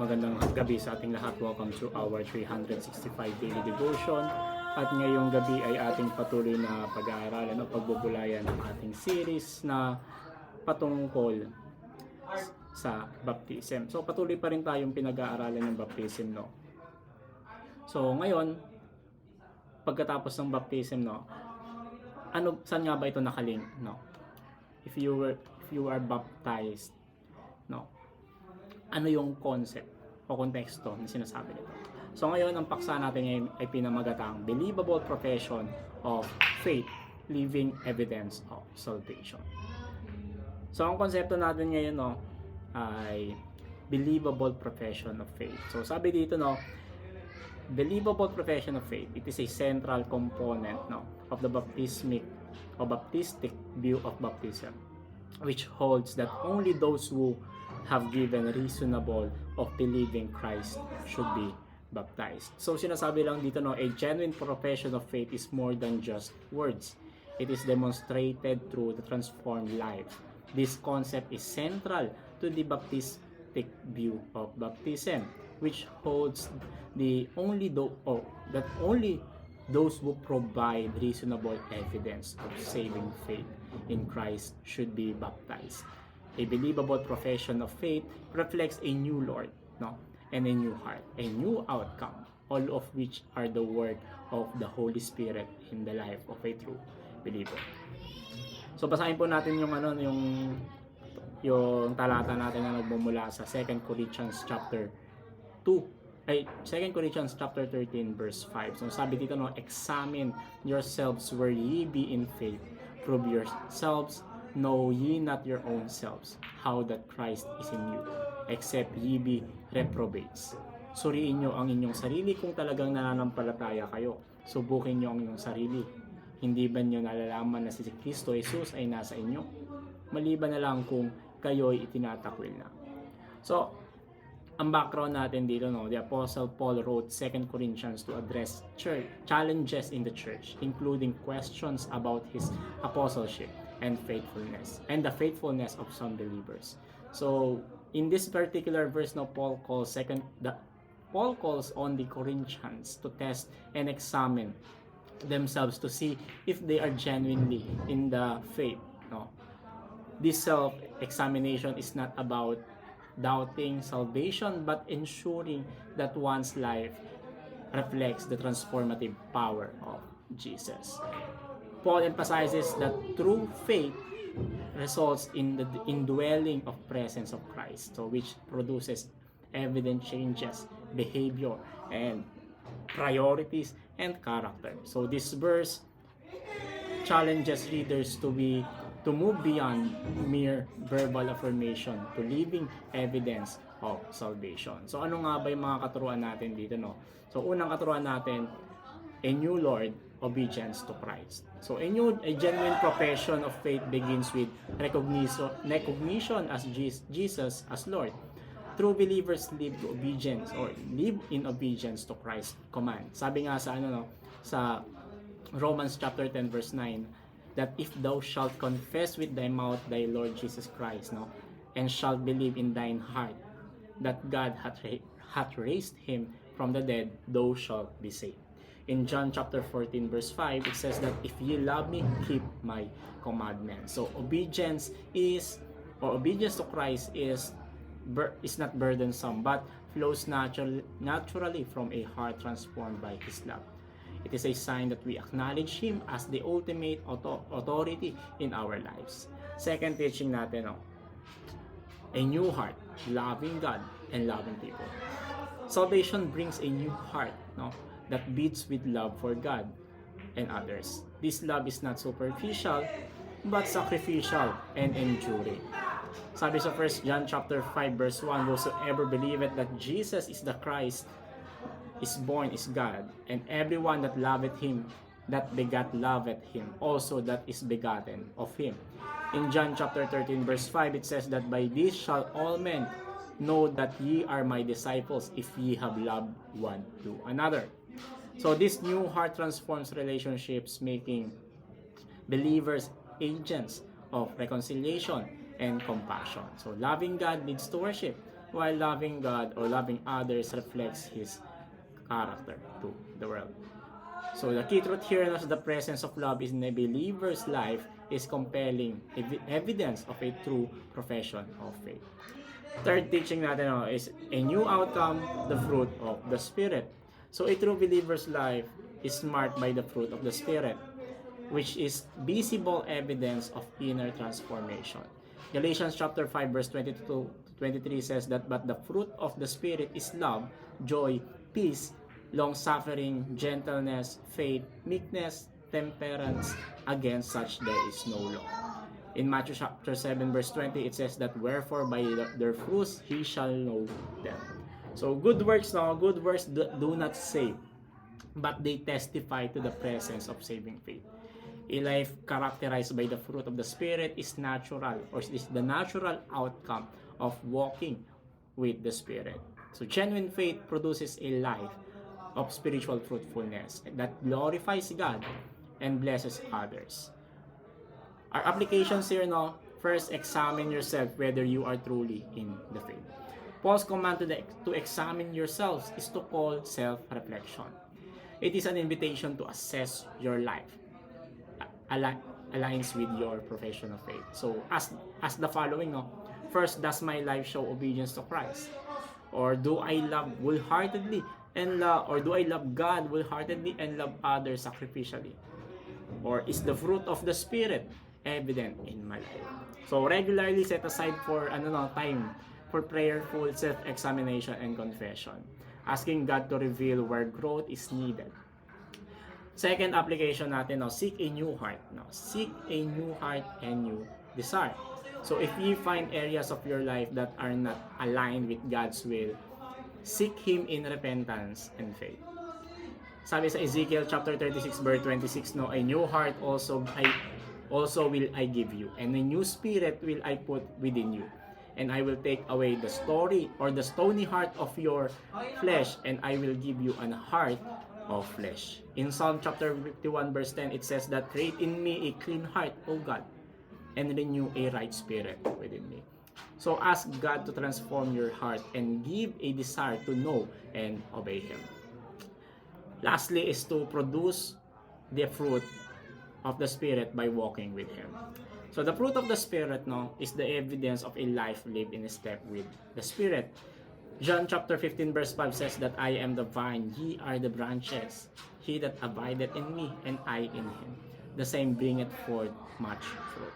Magandang gabi sa ating lahat. Welcome to our 365 daily devotion. At ngayong gabi ay ating patuloy na pag-aaralan o pagbubulayan ng ating series na patungkol sa baptism. So patuloy pa rin tayong pinag-aaralan ng baptism, no. So ngayon, pagkatapos ng baptism, no, saan nga ba ito nakalink, no? If you are baptized, no, ano yung concept o konteksto na sinasabi nito. So ngayon, ang paksa natin ngayon ay pinamagatang believable profession of faith, living evidence of salvation. So ang konsepto natin ngayon, no, ay believable profession of faith. So sabi dito, no, believable profession of faith, it is a central component, no, of the baptistic view of baptism, which holds that only those who have given reasonable of believing Christ should be baptized. So sinasabi lang dito, no, a genuine profession of faith is more than just words. It is demonstrated through the transformed life. This concept is central to the baptistic view of baptism, which holds that only those who provide reasonable evidence of saving faith in Christ should be baptized. A believable profession of faith reflects a new Lord, no, and a new heart, a new outcome, all of which are the work of the Holy Spirit in the life of a true believer. So basahin po natin yung talata natin na nagmumula sa 2 Corinthians chapter 13 verse 5. So sabi dito, no, examine yourselves where ye be in faith, prove yourselves. Know ye not your own selves, how that Christ is in you, except ye be reprobates. Suriin nyo ang inyong sarili kung talagang nananampalataya kayo. Subukin nyo ang inyong sarili. Hindi ba nyo nalalaman na si Kristo Jesus ay nasa inyo? Maliban na lang kung kayo'y itinatakwil na. So, ang background natin dito, no, the Apostle Paul wrote 2 Corinthians to address church challenges in the church, including questions about his apostleship and faithfulness, and the faithfulness of some believers. So, in this particular verse, no, Paul calls on the Corinthians to test and examine themselves to see if they are genuinely in the faith. No, this self-examination is not about doubting salvation, but ensuring that one's life reflects the transformative power of Jesus. Paul emphasizes that true faith results in the indwelling of presence of Christ, so which produces evident changes, behavior, and priorities and character. So this verse challenges readers to move beyond mere verbal affirmation to living evidence of salvation. So ano nga ba yung mga katuruan natin dito, no? So unang katuruan natin, a new Lord, obedience to Christ. So a genuine profession of faith begins with recognition as Jesus as Lord. True believers live in obedience to Christ's command. Sabi nga sa Romans chapter 10 verse 9, that if thou shalt confess with thy mouth thy Lord Jesus Christ, no, and shalt believe in thine heart that God hath raised him from the dead, thou shalt be saved. In John chapter 14 verse 5, it says that if ye love me, keep my commandments. So obedience to Christ is not burdensome, but flows naturally from a heart transformed by His love. It is a sign that we acknowledge Him as the ultimate authority in our lives. Second teaching natin, no, a new heart, loving God and loving people. Salvation brings a new heart, no, that beats with love for God and others. This love is not superficial, but sacrificial and enduring. Sabi sa 1 John chapter 5 verse 1, whosoever believeth that Jesus is the Christ is born is God, and everyone that loveth him, that begat loveth him, also that is begotten of him. In John chapter 13 verse 5, it says that by this shall all men know that ye are my disciples, if ye have loved one to another. So this new heart transforms relationships, making believers agents of reconciliation and compassion. So loving God leads to worship, while loving God or loving others reflects His character to the world. So the key truth here is the presence of love in a believer's life is compelling evidence of a true profession of faith. Third teaching natin is a new outcome, the fruit of the Spirit. So a true believer's life is marked by the fruit of the Spirit, which is visible evidence of inner transformation. Galatians chapter 5 verse 22 to 23 says that, but the fruit of the Spirit is love, joy, peace, long-suffering, gentleness, faith, meekness, temperance. Against such there is no law. In Matthew chapter 7 verse 20, it says that, wherefore by their fruits he shall know them. So good works do not save, but they testify to the presence of saving faith. A life characterized by the fruit of the Spirit is natural, or is the natural outcome of walking with the Spirit. So genuine faith produces a life of spiritual fruitfulness that glorifies God and blesses others. Our applications here, first, examine yourself whether you are truly in the faith. Paul's command to examine yourselves is to call self-reflection. It is an invitation to assess your life aligns with your profession of faith. So as the following, first, does my life show obedience to Christ? Or do I love wholeheartedly or do I love God wholeheartedly and love others sacrificially? Or is the fruit of the Spirit evident in my life? So regularly set aside for time for prayerful self-examination and confession, asking God to reveal where growth is needed. Second application natin, seek a new heart. Seek a new heart and new desire. So if you find areas of your life that are not aligned with God's will, seek Him in repentance and faith. Sabi sa Ezekiel chapter 36 verse 26, a new heart also will I give you, and a new spirit will I put within you. And I will take away the stony heart of your flesh, and I will give you an heart of flesh. In Psalm chapter 51 verse 10, it says that, create in me a clean heart, O God, and renew a right spirit within me. So ask God to transform your heart and give a desire to know and obey Him. Lastly is to produce the fruit of the Spirit by walking with Him. So the fruit of the Spirit is the evidence of a life lived in step with the Spirit. John chapter 15 verse 5 says that, I am the vine, ye are the branches. He that abideth in me, and I in him, the same bringeth forth much fruit.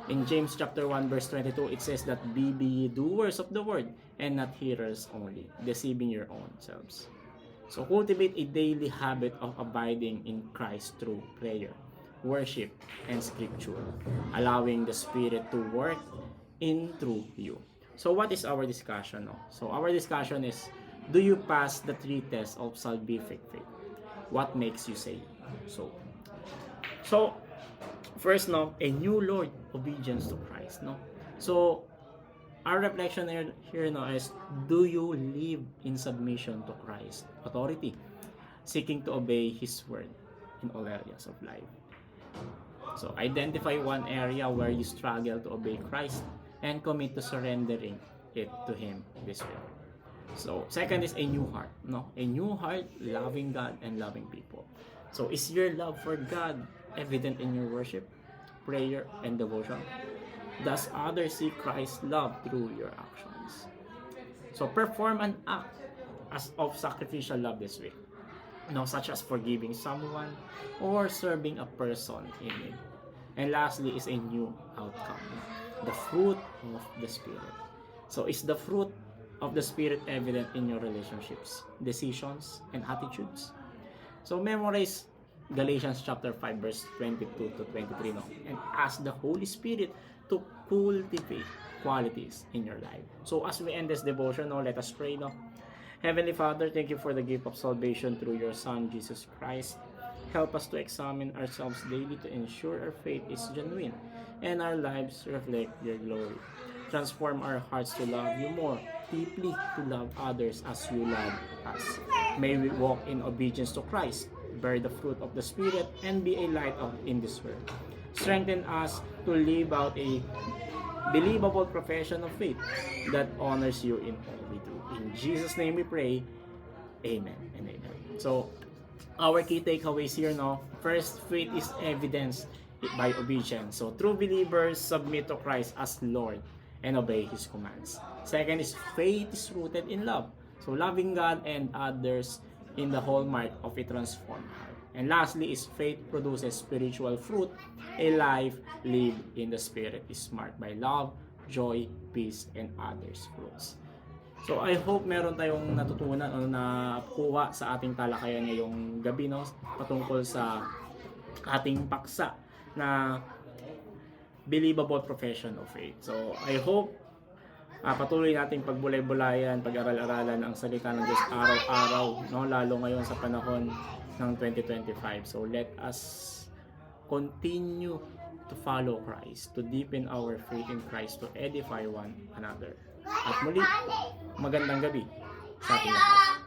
In James chapter 1 verse 22, it says that, be ye doers of the word, and not hearers only, deceiving your own selves. So cultivate a daily habit of abiding in Christ through prayer, worship, and scripture, allowing the Spirit to work in through you. So what is our discussion? So our discussion is, do you pass the 3 tests of salvific faith? What makes you say so? So first, a new Lord, obedience to Christ. So our reflection here is, do you live in submission to Christ's authority, seeking to obey His word in all areas of life? So identify one area where you struggle to obey Christ and commit to surrendering it to Him this way. So second is a new heart. A new heart, loving God and loving people. So is your love for God evident in your worship, prayer, and devotion? Does others see Christ's love through your actions? So perform an act of sacrificial love this week, such as forgiving someone or serving a person in need. And lastly is a new outcome, the fruit of the Spirit. So is the fruit of the Spirit evident in your relationships, decisions, and attitudes? So memorize Galatians chapter 5 verse 22 to 23 and ask the Holy Spirit to cultivate qualities in your life. So as we end this devotion, let us pray. Heavenly Father, thank you for the gift of salvation through your Son, Jesus Christ. Help us to examine ourselves daily to ensure our faith is genuine and our lives reflect your glory. Transform our hearts to love you more deeply, to love others as you love us. May we walk in obedience to Christ, bear the fruit of the Spirit, and be a light in this world. Strengthen us to live out a believable profession of faith that honors you in all we do. In Jesus' name we pray. Amen and amen. So, our key takeaways here, no? First, faith is evidenced by obedience. So, true believers submit to Christ as Lord and obey His commands. Second is faith is rooted in love. So, loving God and others in the hallmark of a transformed heart. And lastly is faith produces spiritual fruit. A life lived in the Spirit is marked by love, joy, peace, and others' fruits. So I hope meron tayong natutunan o nakuha sa ating talakayan ngayong gabi, no, patungkol sa ating paksa na believable profession of faith. So I hope patuloy nating pagbulay-bulayan, pag-aral-aralan ang salita ng Diyos araw-araw, no, lalo ngayon sa panahon ng 2025. So let us continue to follow Christ, to deepen our faith in Christ, to edify one another. At muli, magandang gabi sa ating lahat.